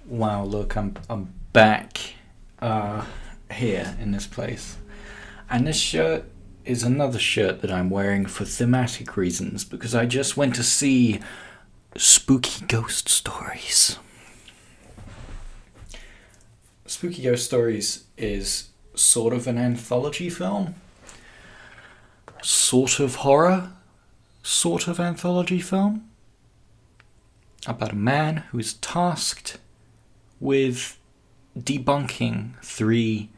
Wow, look, I'm back here in this place. And this shirt is another shirt that I'm wearing for thematic reasons because I just went to see Spooky Ghost Stories. Spooky Ghost Stories is sort of an anthology film. Sort of horror. Sort of anthology film. About a man who is tasked with debunking 3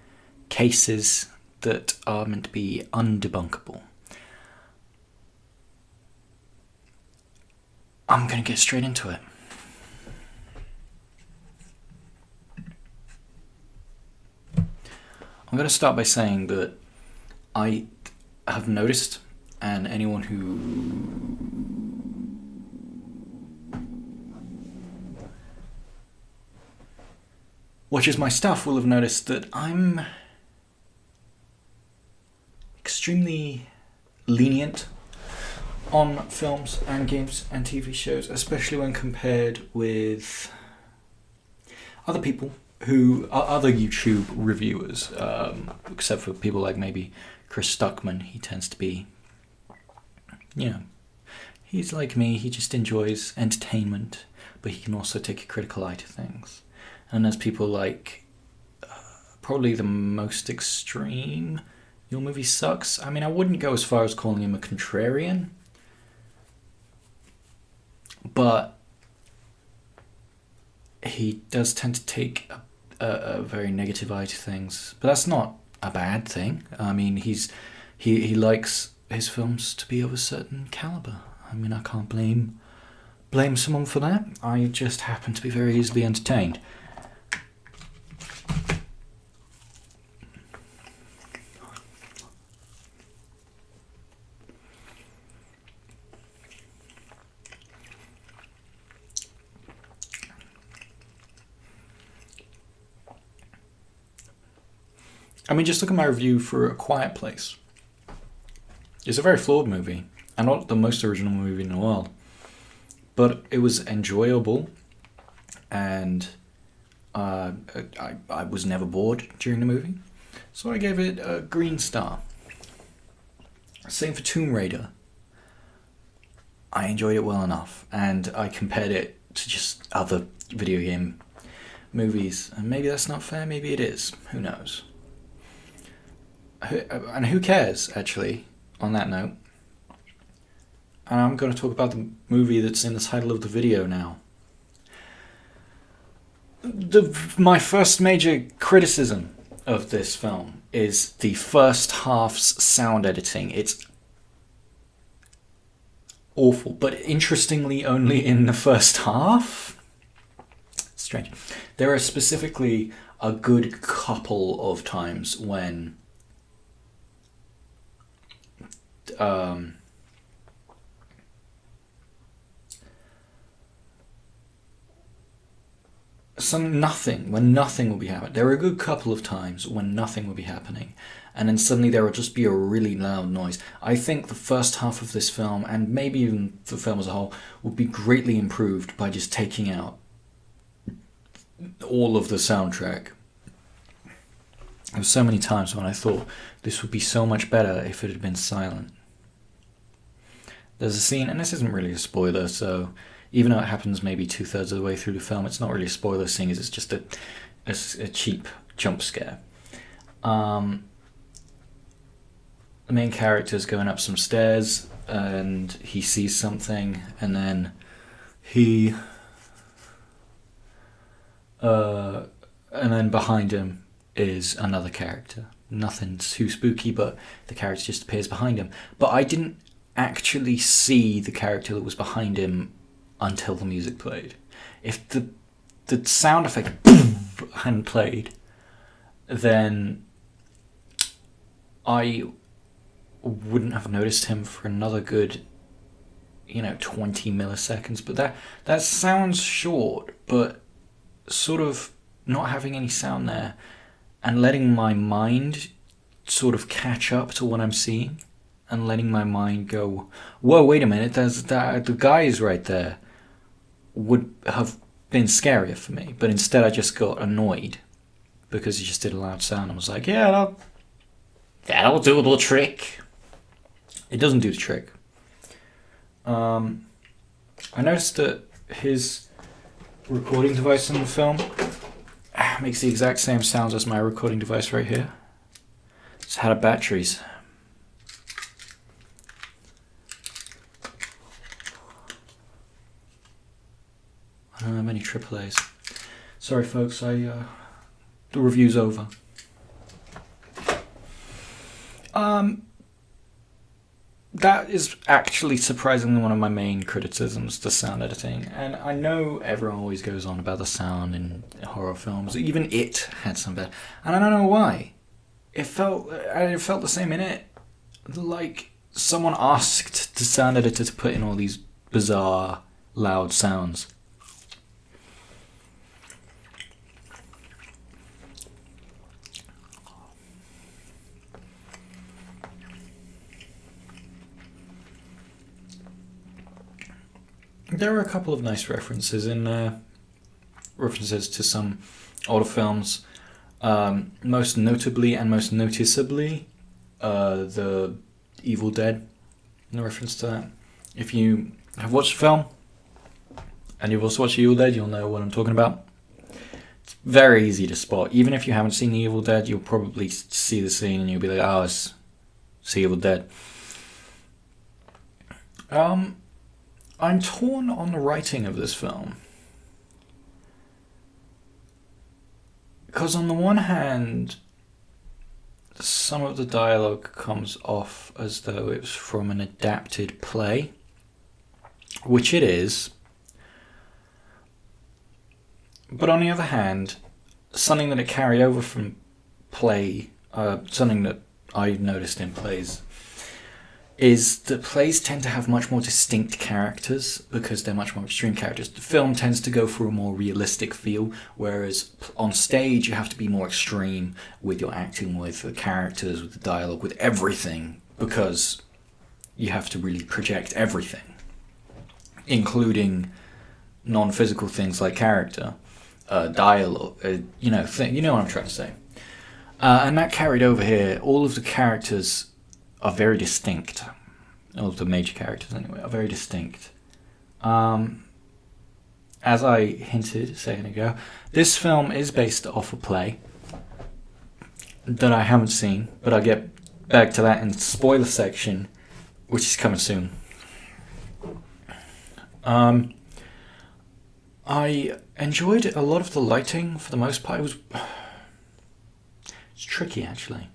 cases that are meant to be undebunkable. I'm going to get straight into it. I'm going to start by saying that I have noticed, and anyone who watches my stuff will have noticed that I'm extremely lenient on films and games and TV shows, especially when compared with other people who are other YouTube reviewers, except for people like maybe Chris Stuckman. He tends to be, he's like me, he just enjoys entertainment, but he can also take a critical eye to things. And there's people like, probably the most extreme, Your Movie Sucks. I mean, I wouldn't go as far as calling him a contrarian, but he does tend to take a very negative eye to things. But that's not a bad thing. I mean, he likes his films to be of a certain caliber. I mean, I can't blame someone for that. I just happen to be very easily entertained. I mean, just look at my review for A Quiet Place. It's a very flawed movie, and not the most original movie in the world. But it was enjoyable, and I was never bored during the movie. So I gave it a green star. Same for Tomb Raider. I enjoyed it well enough, and I compared it to just other video game movies. And maybe that's not fair, maybe it is. Who knows? And who cares, actually, on that note. And I'm going to talk about the movie that's in the title of the video now. My first major criticism of this film is the first half's sound editing. It's awful, but interestingly only in the first half. Strange. There are specifically a good couple of times when when nothing will be happening. There are a good couple of times when nothing will be happening, and then suddenly there will just be a really loud noise. I think the first half of this film, and maybe even the film as a whole, would be greatly improved by just taking out all of the soundtrack. There were so many times when I thought this would be so much better if it had been silent. There's a scene, and this isn't really a spoiler, so even though it happens maybe 2/3 of the way through the film, it's not really a spoiler, seeing as it's just a cheap jump scare. The main character is going up some stairs, and he sees something, and then and then behind him is another character. Nothing too spooky, but the character just appears behind him. But I didn't actually see the character that was behind him until the music played. If the sound effect hadn't played, then I wouldn't have noticed him for another good 20 milliseconds. But that sounds short, but sort of not having any sound there and letting my mind sort of catch up to what I'm seeing, and letting my mind go, whoa, wait a minute, the guy is right there, would have been scarier for me, but instead I just got annoyed because he just did a loud sound. I was like, yeah, that'll do the trick. It doesn't do the trick. I noticed that his recording device in the film makes the exact same sounds as my recording device right here. It's out of batteries. I don't have any AAAs. Sorry folks, the review's over. That is actually surprisingly one of my main criticisms, the sound editing. And I know everyone always goes on about the sound in horror films. Even It had some bad. And I don't know why. It felt the same in It. Like someone asked the sound editor to put in all these bizarre, loud sounds. There are a couple of nice references in there. References to some older films. Most notably and most noticeably, the Evil Dead. No reference to that. If you have watched the film, and you've also watched Evil Dead, you'll know what I'm talking about. It's very easy to spot. Even if you haven't seen the Evil Dead, you'll probably see the scene and you'll be like, oh, it's Evil Dead. I'm torn on the writing of this film. Because on the one hand, some of the dialogue comes off as though it was from an adapted play, which it is. But on the other hand, something that it carried over from play, something that I noticed in plays, is that plays tend to have much more distinct characters because they're much more extreme characters. The film tends to go for a more realistic feel, whereas on stage you have to be more extreme with your acting, with the characters, with the dialogue, with everything, because you have to really project everything, including non-physical things like character, dialogue, you know what I'm trying to say. And that carried over here. All of the characters are very distinct. All of the major characters, anyway, are very distinct. As I hinted a second ago, this film is based off a play that I haven't seen, but I'll get back to that in the spoiler section, which is coming soon. I enjoyed a lot of the lighting for the most part. It's tricky, actually,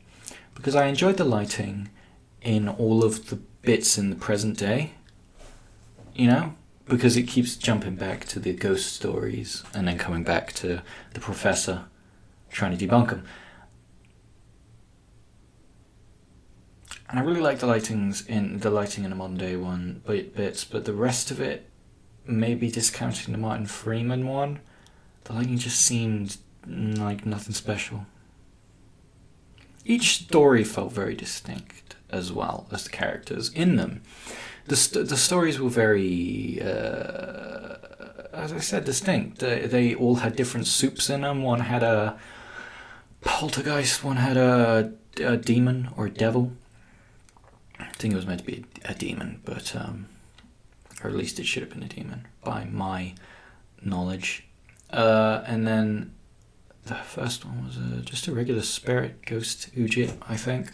because I enjoyed the lighting in all of the bits in the present day, because it keeps jumping back to the ghost stories and then coming back to the professor trying to debunk them. And I really like the lighting in the modern day one bits, but the rest of it, maybe discounting the Martin Freeman one, the lighting just seemed like nothing special. Each story felt very distinct, as well as the characters in them. The stories were very, as I said, distinct. They all had different soups in them. One had a poltergeist, one had a demon or a devil. I think it was meant to be a demon, but or at least it should have been a demon by my knowledge. And then the first one was just a regular spirit, ghost, Ujit, I think.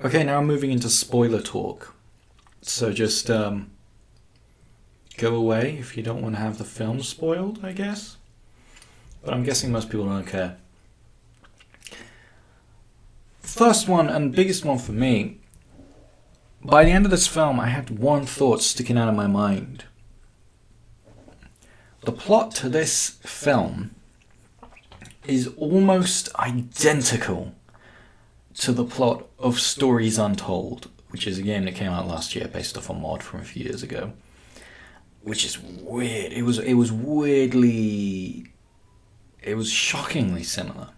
Okay, now I'm moving into spoiler talk. So just go away if you don't want to have the film spoiled, I guess. But I'm guessing most people don't care. First one and biggest one for me, by the end of this film I had one thought sticking out of my mind. The plot to this film is almost identical to the plot of Stories Untold, which is a game that came out last year based off a mod from a few years ago. Which is weird. It was shockingly similar.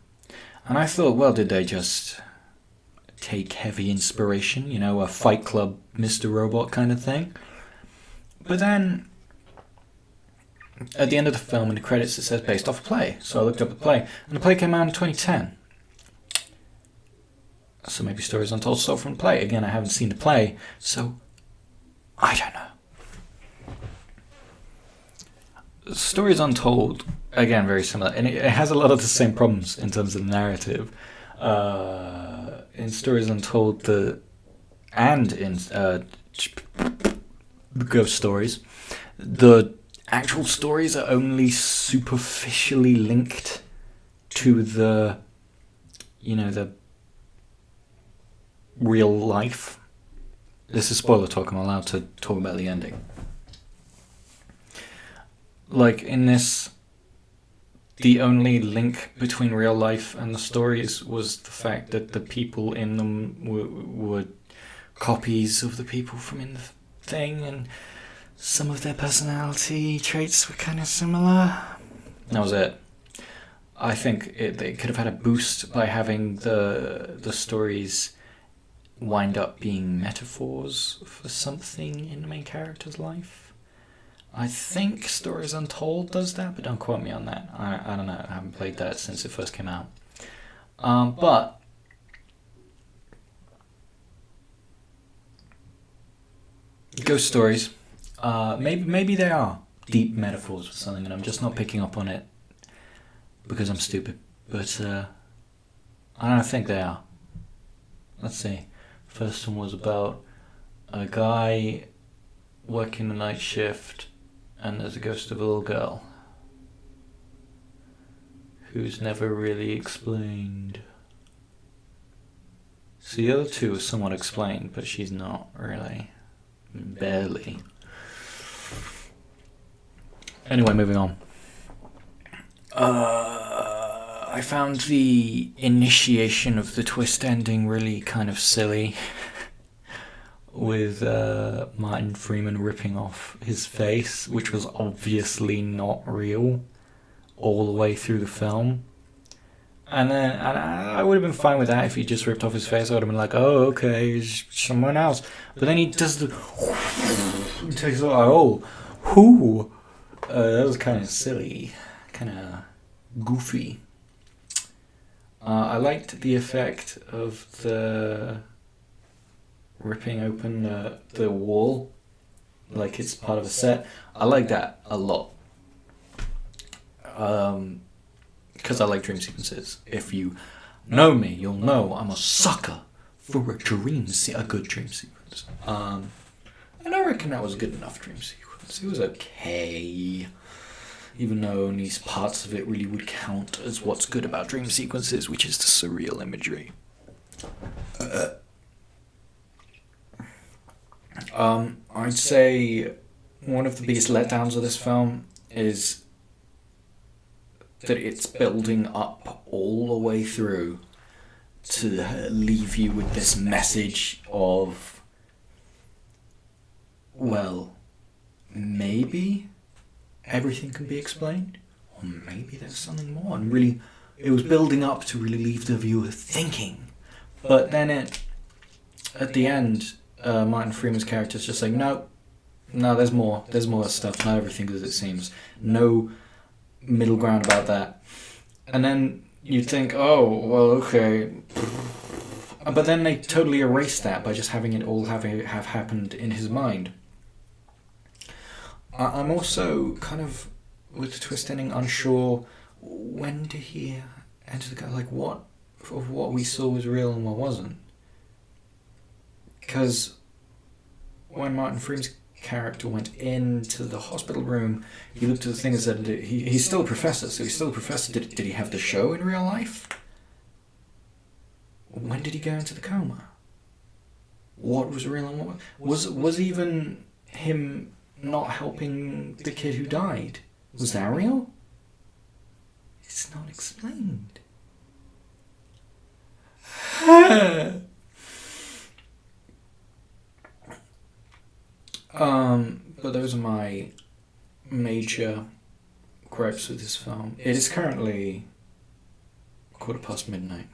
And I thought, well, did they just take heavy inspiration, a Fight Club Mr. Robot kind of thing? But then, at the end of the film, in the credits, it says based off a play. So I looked up the play, and the play came out in 2010. So maybe Stories Untold stole from the play. Again, I haven't seen the play, so I don't know. Stories Untold, again, very similar, and it has a lot of the same problems in terms of the narrative. In Stories Untold, and in Ghost Stories, the actual stories are only superficially linked to the real life. This is spoiler talk, I'm allowed to talk about the ending. Like, in this, the only link between real life and the stories was the fact that the people in them were copies of the people from in the thing, and some of their personality traits were kind of similar. That was it. I think they could have had a boost by having the stories wind up being metaphors for something in the main character's life. I think Stories Untold does that, but don't quote me on that. I don't know. I haven't played that since it first came out. But Ghost Stories, maybe they are deep metaphors for something, and I'm just not picking up on it because I'm stupid. But I don't think they are. Let's see. First one was about a guy working the night shift, and there's a ghost of a little girl who's never really explained. So the other two are somewhat explained, but she's not really. Barely. Anyway, moving on. I found the initiation of the twist ending really kind of silly. With Martin Freeman ripping off his face, which was obviously not real, all the way through the film. And then I would have been fine with that if he just ripped off his face. I would have been like, oh, okay, it's someone else. But then he does the... He takes it like, oh, who? That was kind of silly, kind of goofy. I liked the effect of the ripping open the wall like it's part of a set. I like that a lot, because I like dream sequences. If you know me, you'll know I'm a sucker for a good dream sequence. And I reckon that was a good enough dream sequence. It was okay, even though only parts of it really would count as what's good about dream sequences, which is the surreal imagery. I'd say one of the biggest letdowns of this film is that it's building up all the way through to leave you with this message of, well, maybe everything can be explained, or maybe there's something more. And really, it was building up to really leave the viewer thinking. But then at the end, Martin Freeman's character is just like, no, there's more stuff, not everything as it seems, no middle ground about that. And then you'd think, oh, well, okay, but then they totally erase that by just having it all have happened in his mind. I'm also kind of, with the twist ending, unsure, when did he enter the, like, what of what we saw was real and what wasn't? Because when Martin Freeman's character went into the hospital room, he looked at the thing and said, he's still a professor, so he's still a professor. Did he have the show in real life? When did he go into the coma? What was real and what was even him not helping the kid who died? Was that real? It's not explained. But those are my major gripes with this film. It is currently midnight.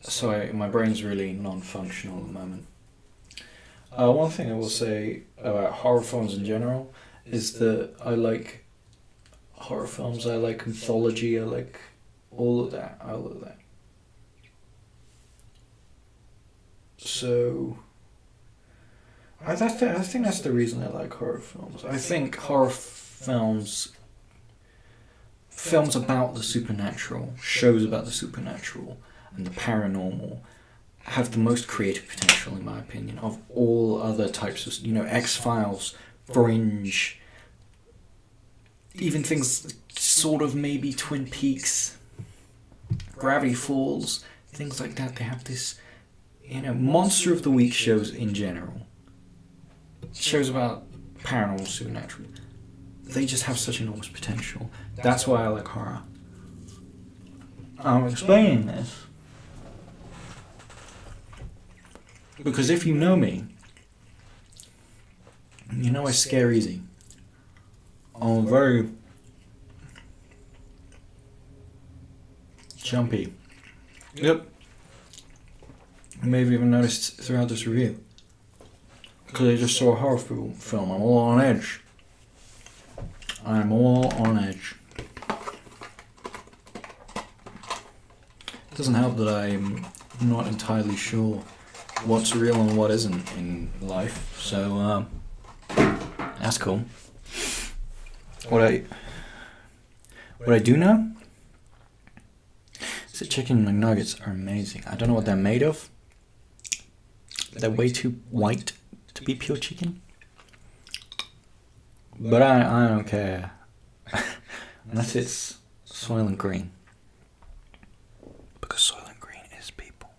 So my brain's really non-functional at the moment. One thing I will say about horror films in general is that I like horror films, I like mythology, I like all of that. So I think that's the reason I like horror films. I think horror films about the supernatural, shows about the supernatural and the paranormal, have the most creative potential, in my opinion, of all other types of, X-Files, Fringe, even things sort of maybe Twin Peaks, Gravity Falls, things like that. They have this, Monster of the Week shows in general, shows about paranormal, supernatural. They just have such enormous potential. That's why I like horror. I'm explaining this because if you know me, you know I scare easy. I'm very jumpy. Yep. You may have even noticed throughout this review. Because I just saw a horror film. I'm all on edge. I'm all on edge. It doesn't help that I'm not entirely sure what's real and what isn't in life. So, that's cool. What I do know is that chicken McNuggets are amazing. I don't know what they're made of. They're way too white to be pure chicken. But I don't care. Unless it's Soylent Green. Because Soylent Green is people.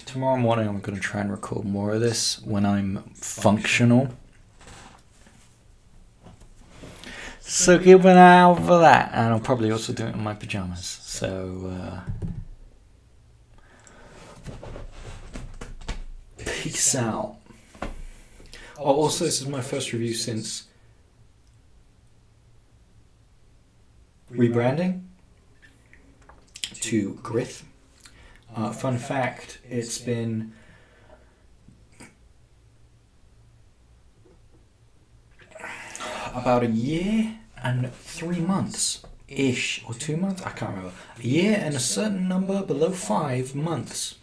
Tomorrow morning I'm going to try and record more of this when I'm functional. So keep an eye out for that. And I'll probably also do it in my pajamas. So, peace out. Oh, also, this is my first review since rebranding to Grith. Fun fact, it's been about a year and 3 months-ish, or 2 months, I can't remember. A year and a certain number below 5 months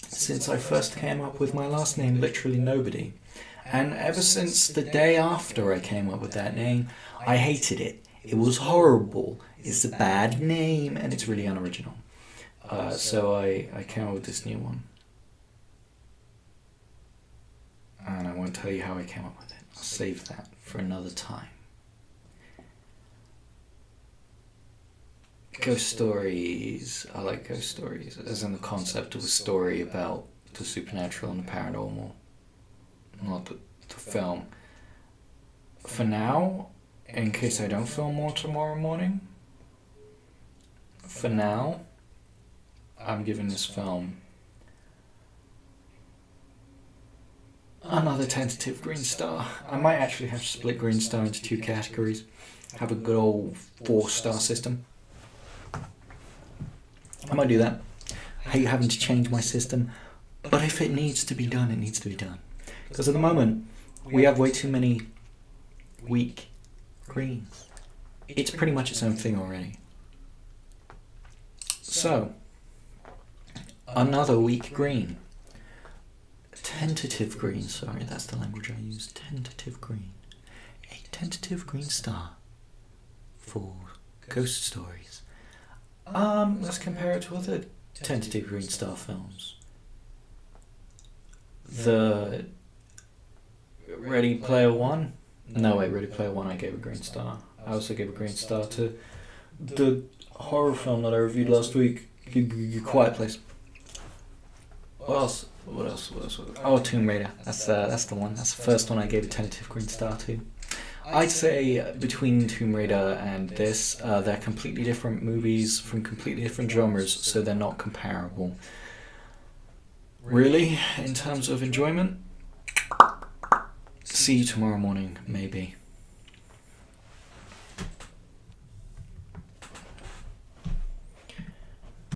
since I first came up with my last name, literally nobody. And ever since the day after I came up with that name, I hated it. It was horrible. It's a bad name, and it's really unoriginal. So I came up with this new one. And I won't tell you how I came up with it. I'll save that for another time. Ghost stories. I like ghost stories, as in the concept of a story about the supernatural and the paranormal, not the film. For now, in case I don't film more tomorrow morning, for now, I'm giving this film another tentative green star. I might actually have to split green star into 2 categories. Have a good old 4-star system. I might do that. I hate having to change my system, but if it needs to be done, it needs to be done. Because at the moment, we have way too many weak greens. It's pretty much its own thing already. So, another weak green. Tentative green, sorry, that's the language I use. Tentative green. A tentative green star for ghost stories. Let's compare it to other tentative green star films. The Ready Player One? No, wait, Ready Player One I gave a green star. I also gave a green star to the horror film that I reviewed last week, Quiet Place. What else? What else? Oh, Tomb Raider. That's the one. That's the first one I gave a tentative green star to. I'd say between Tomb Raider and this, they're completely different movies from completely different genres, so they're not comparable. Really, in terms of enjoyment, see you tomorrow morning, maybe.